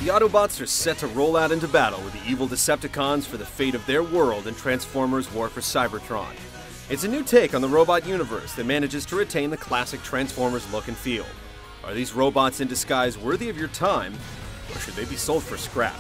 The Autobots are set to roll out into battle with the evil Decepticons for the fate of their world in Transformers War for Cybertron. It's a new take on the robot universe that manages to retain the classic Transformers look and feel. Are these robots in disguise worthy of your time, or should they be sold for scrap?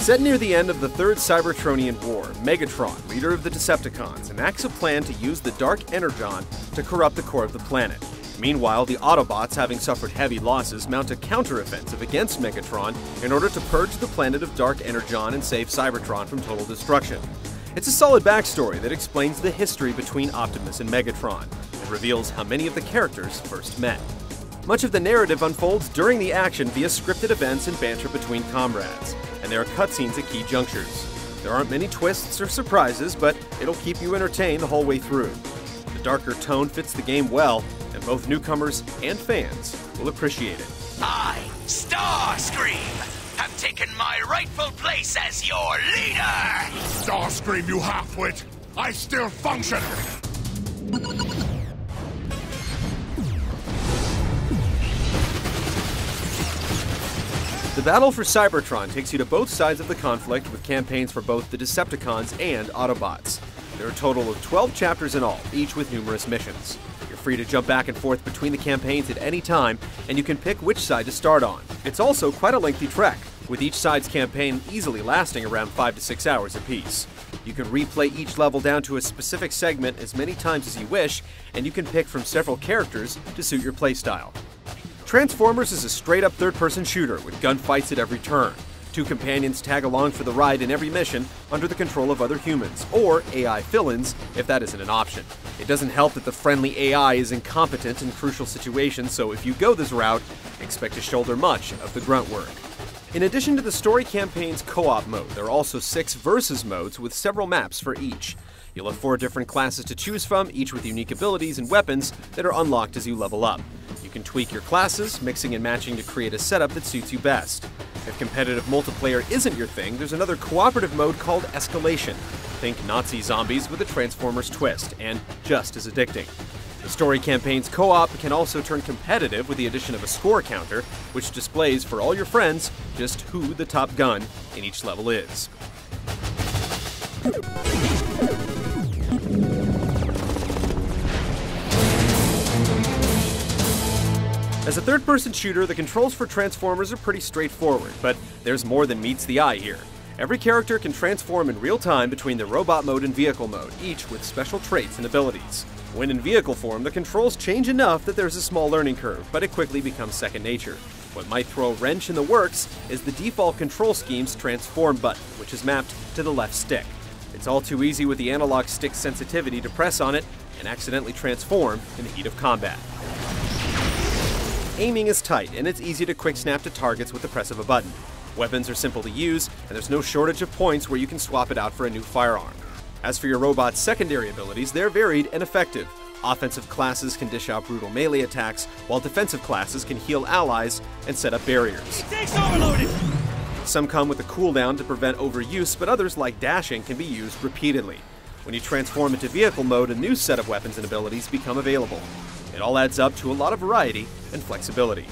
Set near the end of the Third Cybertronian War, Megatron, leader of the Decepticons, enacts a plan to use the Dark Energon to corrupt the core of the planet. Meanwhile, the Autobots, having suffered heavy losses, mount a counteroffensive against Megatron in order to purge the planet of Dark Energon and save Cybertron from total destruction. It's a solid backstory that explains the history between Optimus and Megatron, and reveals how many of the characters first met. Much of the narrative unfolds during the action via scripted events and banter between comrades, and there are cutscenes at key junctures. There aren't many twists or surprises, but it'll keep you entertained the whole way through. The darker tone fits the game well, and both newcomers and fans will appreciate it. I, Starscream, have taken my rightful place as your leader! Starscream, you half-wit! I still function! The battle for Cybertron takes you to both sides of the conflict with campaigns for both the Decepticons and Autobots. There are a total of 12 chapters in all, each with numerous missions. You're free to jump back and forth between the campaigns at any time, and you can pick which side to start on. It's also quite a lengthy trek, with each side's campaign easily lasting around 5 to 6 hours apiece. You can replay each level down to a specific segment as many times as you wish, and you can pick from several characters to suit your playstyle. Transformers is a straight-up third-person shooter with gunfights at every turn. Two companions tag along for the ride in every mission under the control of other humans, or AI fill-ins if that isn't an option. It doesn't help that the friendly AI is incompetent in crucial situations, so if you go this route, expect to shoulder much of the grunt work. In addition to the story campaign's co-op mode, there are also 6 versus modes with several maps for each. You'll have 4 different classes to choose from, each with unique abilities and weapons that are unlocked as you level up. You can tweak your classes, mixing and matching to create a setup that suits you best. If competitive multiplayer isn't your thing, there's another cooperative mode called Escalation. Think Nazi zombies with a Transformers twist, and just as addicting. The story campaign's co-op can also turn competitive with the addition of a score counter, which displays for all your friends just who the top gun in each level is. As a third-person shooter, the controls for Transformers are pretty straightforward, but there's more than meets the eye here. Every character can transform in real time between the robot mode and vehicle mode, each with special traits and abilities. When in vehicle form, the controls change enough that there's a small learning curve, but it quickly becomes second nature. What might throw a wrench in the works is the default control scheme's transform button, which is mapped to the left stick. It's all too easy with the analog stick sensitivity to press on it and accidentally transform in the heat of combat. Aiming is tight, and it's easy to quick snap to targets with the press of a button. Weapons are simple to use, and there's no shortage of points where you can swap it out for a new firearm. As for your robot's secondary abilities, they're varied and effective. Offensive classes can dish out brutal melee attacks, while defensive classes can heal allies and set up barriers. Some come with a cooldown to prevent overuse, but others, like dashing, can be used repeatedly. When you transform into vehicle mode, a new set of weapons and abilities become available. It all adds up to a lot of variety and flexibility.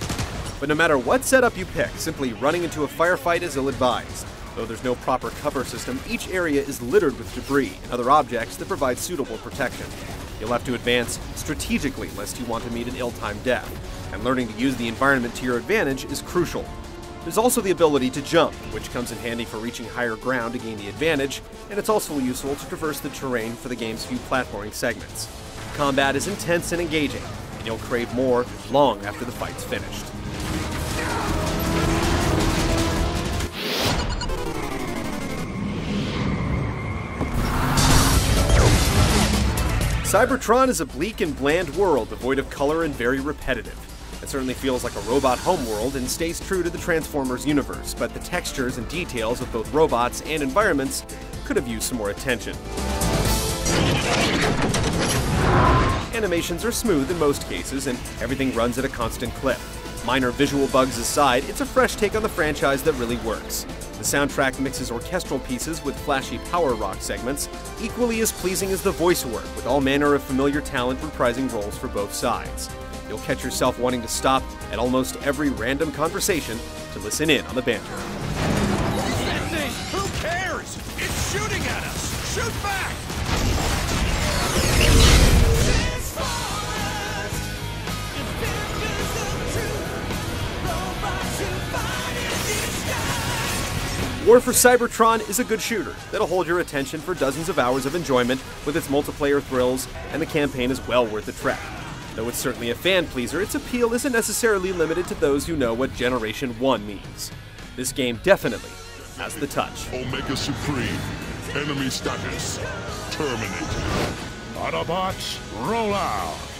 But no matter what setup you pick, simply running into a firefight is ill-advised. Though there's no proper cover system, each area is littered with debris and other objects that provide suitable protection. You'll have to advance strategically lest you want to meet an ill-timed death, and learning to use the environment to your advantage is crucial. There's also the ability to jump, which comes in handy for reaching higher ground to gain the advantage, and it's also useful to traverse the terrain for the game's few platforming segments. Combat is intense and engaging, and you'll crave more long after the fight's finished. Cybertron is a bleak and bland world devoid of color and very repetitive. It certainly feels like a robot homeworld and stays true to the Transformers universe, but the textures and details of both robots and environments could have used some more attention. Animations are smooth in most cases, and everything runs at a constant clip. Minor visual bugs aside, it's a fresh take on the franchise that really works. The soundtrack mixes orchestral pieces with flashy power rock segments, equally as pleasing as the voice work, with all manner of familiar talent reprising roles for both sides. You'll catch yourself wanting to stop at almost every random conversation to listen in on the banter. That thing! Who cares? It's shooting at us! Shoot back! War for Cybertron is a good shooter that'll hold your attention for dozens of hours of enjoyment with its multiplayer thrills, and the campaign is well worth the trek. Though it's certainly a fan pleaser, its appeal isn't necessarily limited to those who know what Generation 1 means. This game definitely has the touch. Omega Supreme. Enemy status. Terminate. Autobots, roll out.